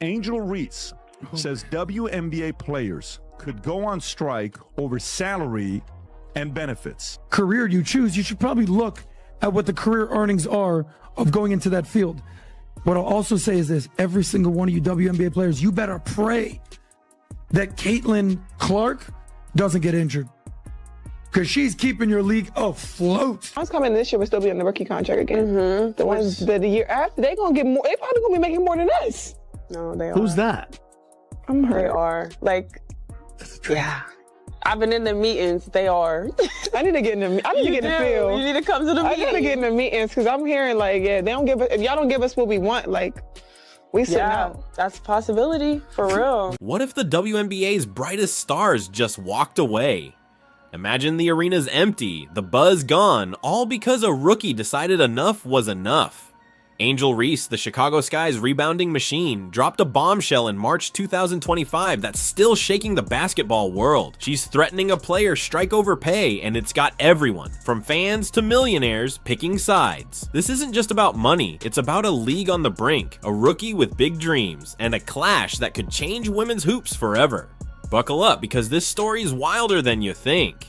Angel Reese says WNBA players could go on strike over salary and benefits. Career you choose, you should probably look at what the career earnings are of going into that field. What I'll also say is this: every single one of you WNBA players, you better pray that Caitlin Clark doesn't get injured, because she's keeping your league afloat. I was coming this year, but still be on the rookie contract again. The ones that the year after, they gonna get more. They probably gonna be making more than us. No, they are. Who's that? I'm hurt. They are. Like, yeah. I've been in the meetings. They are. I need to get in the. I need to get in the field. You need to come to the meetings. I gotta get in the meetings because I'm hearing like, yeah, they don't give us. If y'all don't give us what we want, like, we sitting out. That's a possibility for real. What if the WNBA's brightest stars just walked away? Imagine the arena's empty, the buzz gone, all because a rookie decided enough was enough. Angel Reese, the Chicago Sky's rebounding machine, dropped a bombshell in March 2025 that's still shaking the basketball world. She's threatening a player's strike over pay, and it's got everyone, from fans to millionaires, picking sides. This isn't just about money, it's about a league on the brink, a rookie with big dreams, and a clash that could change women's hoops forever. Buckle up, because this story's wilder than you think.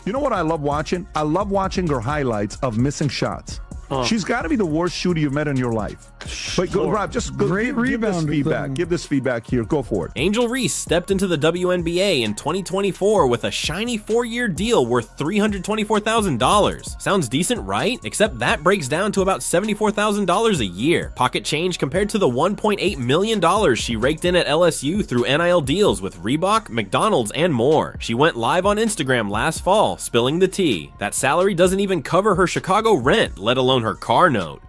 You know what I love watching? I love watching her highlights of missing shots. She's got to be the worst shooter you've met in your life. But go, Rob, just go, give this feedback. Give this feedback here. Go for it. Angel Reese stepped into the WNBA in 2024 with a shiny 4-year deal worth $324,000. Sounds decent, right? Except that breaks down to about $74,000 a year. Pocket change compared to the $1.8 million she raked in at LSU through NIL deals with Reebok, McDonald's, and more. She went live on Instagram last fall, spilling the tea. That salary doesn't even cover her Chicago rent, let alone her car note.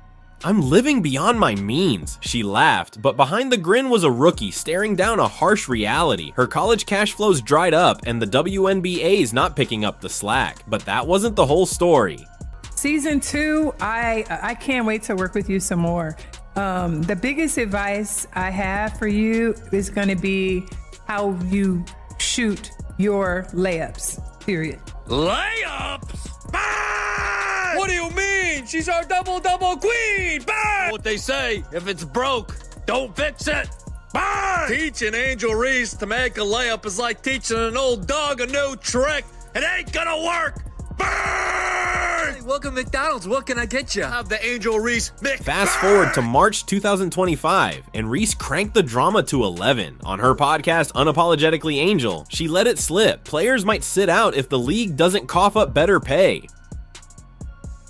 "I'm living beyond my means," she laughed, but behind the grin was a rookie staring down a harsh reality. Her college cash flows dried up and the WNBA's not picking up the slack. But that wasn't the whole story. Season 2, I can't wait to work with you some more. The biggest advice I have for you is going to be how you shoot your layups, period. Layups? Bang! What do you mean? She's our double-double queen! Bang! What they say, if it's broke, don't fix it! Bang! Teaching Angel Reese to make a layup is like teaching an old dog a new trick. It ain't gonna work! Bang! Hey, welcome to McDonald's. What can I get you? Have the Angel Reese mix. Fast forward to March 2025, and Reese cranked the drama to 11. On her podcast, Unapologetically Angel, she let it slip. Players might sit out if the league doesn't cough up better pay.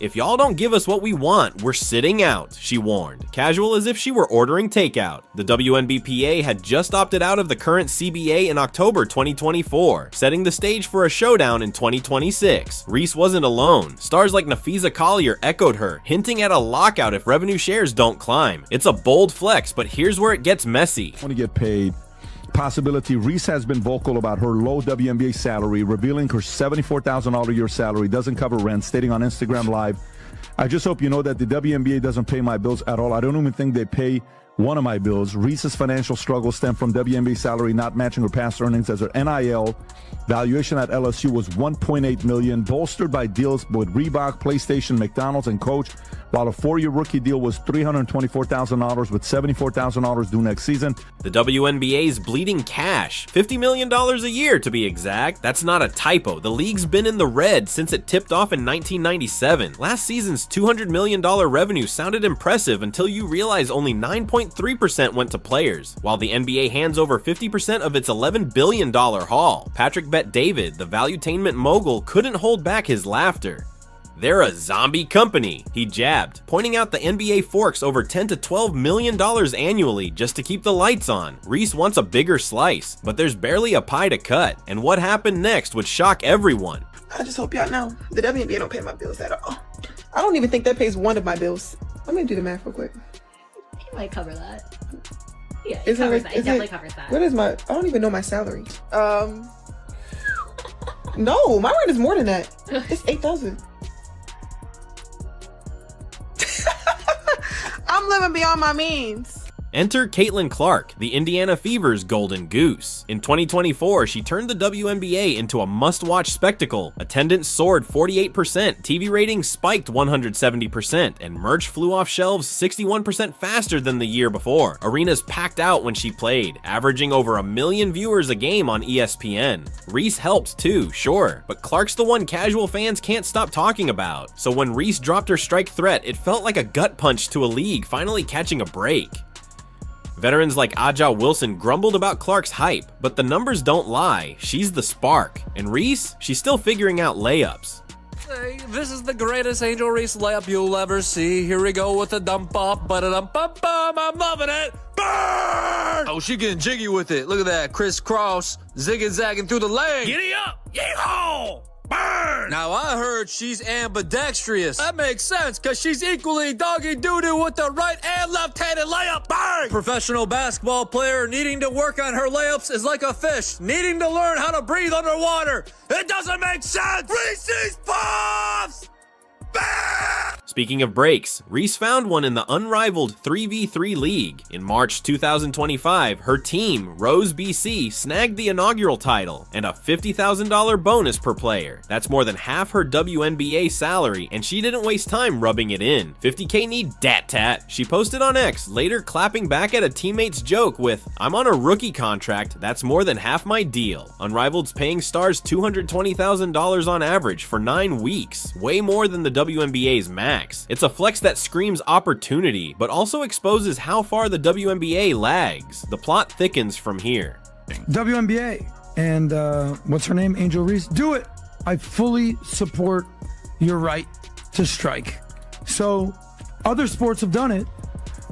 "If y'all don't give us what we want, we're sitting out," she warned, casual as if she were ordering takeout. The WNBPA had just opted out of the current CBA in October 2024, setting the stage for a showdown in 2026. Reese wasn't alone. Stars like Nafisa Collier echoed her, hinting at a lockout if revenue shares don't climb. It's a bold flex, but here's where it gets messy. I want to get paid. Possibility. Reese has been vocal about her low WNBA salary, revealing her $74,000 a year salary doesn't cover rent, stating on Instagram Live, "I just hope you know that the WNBA doesn't pay my bills at all. I don't even think they pay one of my bills." Reese's financial struggles stem from WNBA salary not matching her past earnings, as her NIL valuation at LSU was $1.8 million, bolstered by deals with Reebok, PlayStation, McDonald's, and Coach, while a 4-year rookie deal was $324,000 with $74,000 due next season. The WNBA's bleeding cash, $50 million a year to be exact. That's not a typo. The league's been in the red since it tipped off in 1997. Last season's $200 million revenue sounded impressive until you realize only 9.3% went to players, while the NBA hands over 50% of its $11 billion haul. Patrick Bet-David, the valuetainment mogul, couldn't hold back his laughter. "They're a zombie company," he jabbed, pointing out the NBA forks over $10 to $12 million annually just to keep the lights on. Reese wants a bigger slice, but there's barely a pie to cut, and what happened next would shock everyone. I just hope y'all know the WNBA don't pay my bills at all. I don't even think that pays one of my bills. Let me do the math real quick. He might cover that. Yeah, it covers that. It definitely covers that. What is my? I don't even know my salary. No, my rent is more than that. It's $8,000. I'm living beyond my means. Enter Caitlin Clark, the Indiana Fever's golden goose. In 2024, she turned the WNBA into a must-watch spectacle. Attendance soared 48%, TV ratings spiked 170%, and merch flew off shelves 61% faster than the year before. Arenas packed out when she played, averaging over 1 million viewers a game on ESPN. Reese helped too, sure, but Clark's the one casual fans can't stop talking about. So when Reese dropped her strike threat, it felt like a gut punch to a league finally catching a break. Veterans like Aja Wilson grumbled about Clark's hype, but the numbers don't lie. She's the spark. And Reese, she's still figuring out layups. Hey, this is the greatest Angel Reese layup you'll ever see. Here we go with the dump up, ba-da-dum-bum-bum. I'm loving it. Burn! Oh, she getting jiggy with it. Look at that, crisscross, zigging-zagging through the lane. Giddy up, yeehaw! Burn! Now I heard she's ambidextrous. That makes sense, cause she's equally doggy doo-doo with the right and left-handed layup. Burn! Professional basketball player needing to work on her layups is like a fish needing to learn how to breathe underwater. It doesn't make sense. Reese's Puffs! Burn! Speaking of breaks, Reese found one in the unrivaled 3v3 league. In March 2025, her team, Rose BC, snagged the inaugural title and a $50,000 bonus per player. That's more than half her WNBA salary, and she didn't waste time rubbing it in. 50K need dat tat. She posted on X, later clapping back at a teammate's joke with, "I'm on a rookie contract, that's more than half my deal." Unrivaled's paying stars $220,000 on average for 9 weeks, way more than the WNBA's max. It's a flex that screams opportunity, but also exposes how far the WNBA lags. The plot thickens from here. WNBA and what's her name? Angel Reese. Do it. I fully support your right to strike. So other sports have done it.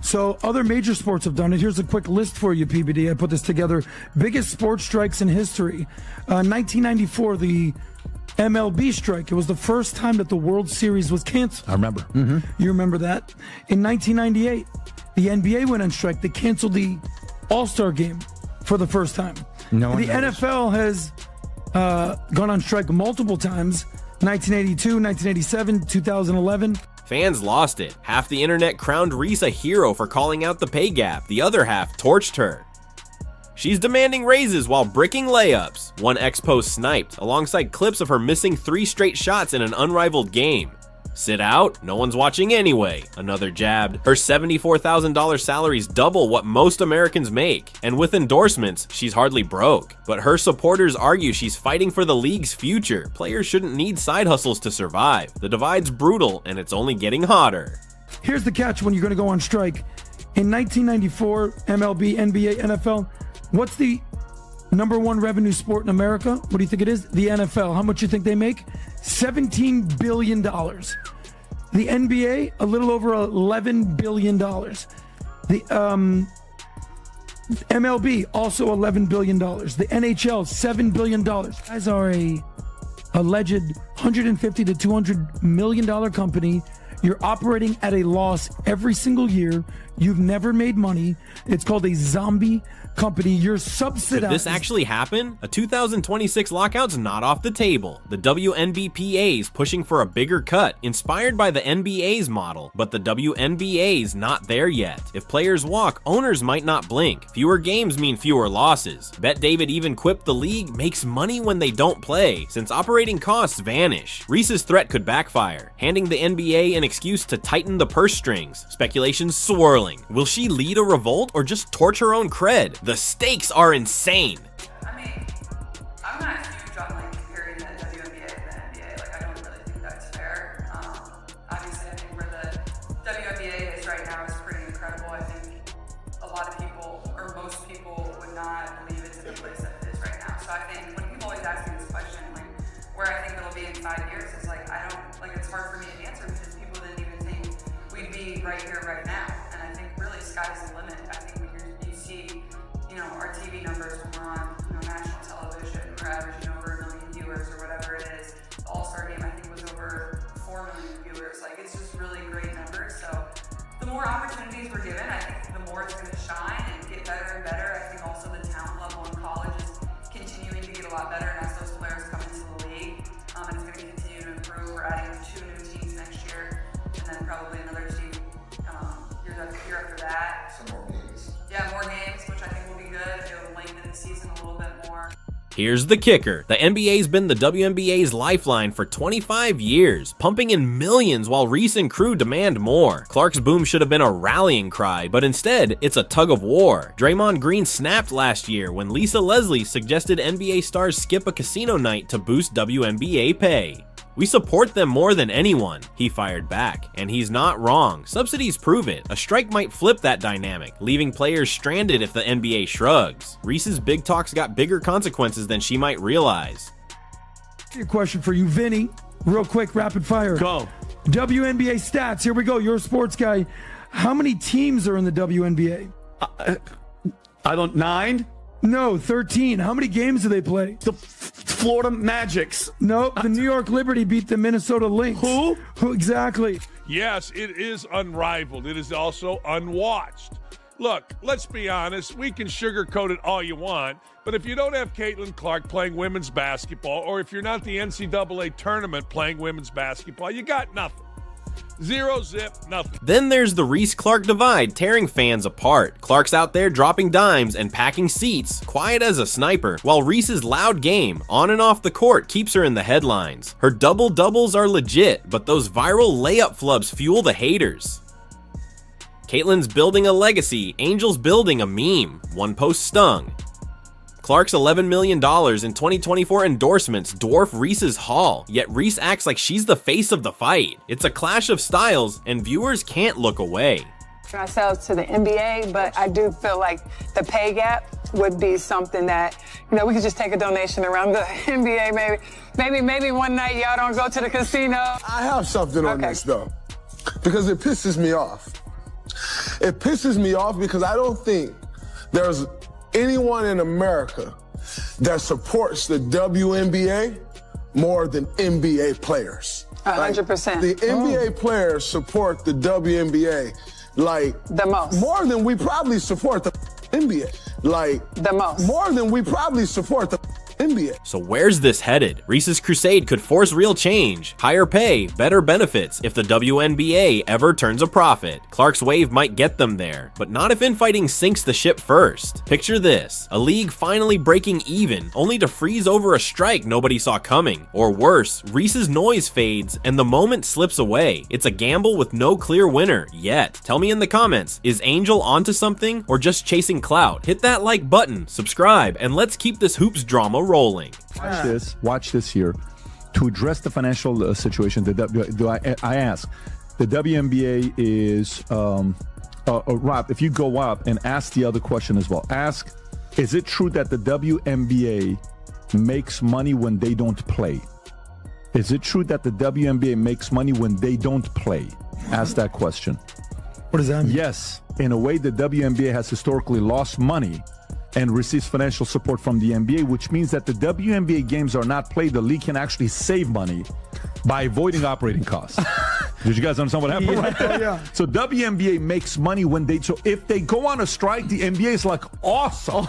So other major sports have done it. Here's a quick list for you, PBD. I put this together. Biggest sports strikes in history. 1994, the MLB strike. It was the first time that the World Series was canceled. I remember. You remember that? In 1998, the NBA went on strike. They canceled the All-Star game for the first time. No one the knows. NFL has gone on strike multiple times. 1982, 1987, 2011. Fans lost it. Half the internet crowned Reese a hero for calling out the pay gap. The other half torched her. She's demanding raises while bricking layups. One ex-post sniped, alongside clips of her missing 3 straight shots in an unrivaled game. Sit out? No one's watching anyway. Another jabbed. Her $74,000 salary's double what most Americans make. And with endorsements, she's hardly broke. But her supporters argue she's fighting for the league's future. Players shouldn't need side hustles to survive. The divide's brutal, and it's only getting hotter. Here's the catch when you're going to go on strike. In 1994, MLB, NBA, NFL, what's the number one revenue sport in America? What do you think it is? The NFL. How much do you think they make? $17 billion. The NBA, a little over $11 billion. The MLB, also $11 billion. The NHL, $7 billion. Guys are a alleged $150 to $200 million company. You're operating at a loss every single year. You've never made money. It's called a zombie company. You're subsidized. Could this actually happen? A 2026 lockout's not off the table. The WNBPA's pushing for a bigger cut, inspired by the NBA's model, but the WNBA's not there yet. If players walk, owners might not blink. Fewer games mean fewer losses. Bet David even quipped the league makes money when they don't play, since operating costs vanish. Reese's threat could backfire, handing the NBA an excuse to tighten the purse strings. Speculation's swirling. Will she lead a revolt or just torch her own cred? The stakes are insane. I mean, I'm not huge on like comparing the WNBA to the NBA. Like, I don't really think that's fair. Obviously, I think where the WNBA is right now is pretty incredible. I think a lot of people, or most people, would not believe it's in the place that it is right now. So I think when people always ask me this question, like where I think it'll be in 5 years, is like it's hard for me to answer because people didn't even think we'd be right here, right now. And I think really sky's the limit. I think when you see, our TV numbers when we're on the season a little bit more. Here's the kicker. The NBA's been the WNBA's lifeline for 25 years, pumping in millions while Reese and crew demand more. Clark's boom should have been a rallying cry, but instead, it's a tug of war. Draymond Green snapped last year when Lisa Leslie suggested NBA stars skip a casino night to boost WNBA pay. We support them more than anyone, he fired back. And he's not wrong. Subsidies prove it. A strike might flip that dynamic, leaving players stranded if the NBA shrugs. Reese's big talk's got bigger consequences than she might realize. A question for you, Vinny. Real quick, rapid fire. Go. WNBA stats. Here we go. You're a sports guy. How many teams are in the WNBA? I don't, 9? No, 13. How many games do they play? The Florida Magics. Nope. The New York Liberty beat the Minnesota Lynx. Who? Who exactly? Yes, it is unrivaled. It is also unwatched. Look, let's be honest. We can sugarcoat it all you want, but if you don't have Caitlin Clark playing women's basketball, or if you're not the NCAA tournament playing women's basketball, you got nothing. Zero, zip, nothing. Then there's the Reese-Clark divide tearing fans apart. Clark's out there dropping dimes and packing seats, quiet as a sniper, while Reese's loud game, on and off the court, keeps her in the headlines. Her double-doubles are legit, but those viral layup flubs fuel the haters. Caitlin's building a legacy, Angel's building a meme. One post stung. Clark's $11 million in 2024 endorsements dwarf Reese's haul, yet Reese acts like she's the face of the fight. It's a clash of styles, and viewers can't look away. Ourselves to the NBA, but I do feel like the pay gap would be something that, we could just take a donation around the NBA. Maybe one night y'all don't go to the casino. I have something on this though, because it pisses me off. It pisses me off because I don't think there's anyone in America that supports the WNBA more than NBA players. 100%. The NBA players support the WNBA like the most. More than we probably support the NBA. Like the most. More than we probably support the NBA. So where's this headed? Reese's crusade could force real change, higher pay, better benefits if the WNBA ever turns a profit. Clark's wave might get them there, but not if infighting sinks the ship first. Picture this, a league finally breaking even, only to freeze over a strike nobody saw coming. Or worse, Reese's noise fades and the moment slips away. It's a gamble with no clear winner yet. Tell me in the comments, is Angel onto something or just chasing clout? Hit that like button, subscribe, and let's keep this hoops drama rolling. Watch this here. To address the financial situation, I ask, the WNBA is, Rob, if you go up and ask the other question as well, ask, is it true that the WNBA makes money when they don't play? Is it true that the WNBA makes money when they don't play? Ask that question. What does that mean? Yes. In a way, the WNBA has historically lost money and receives financial support from the NBA, which means that the WNBA games are not played. The league can actually save money by avoiding operating costs. Did you guys understand what happened? Yeah, yeah. So WNBA makes money when so if they go on a strike, the NBA is like, awesome.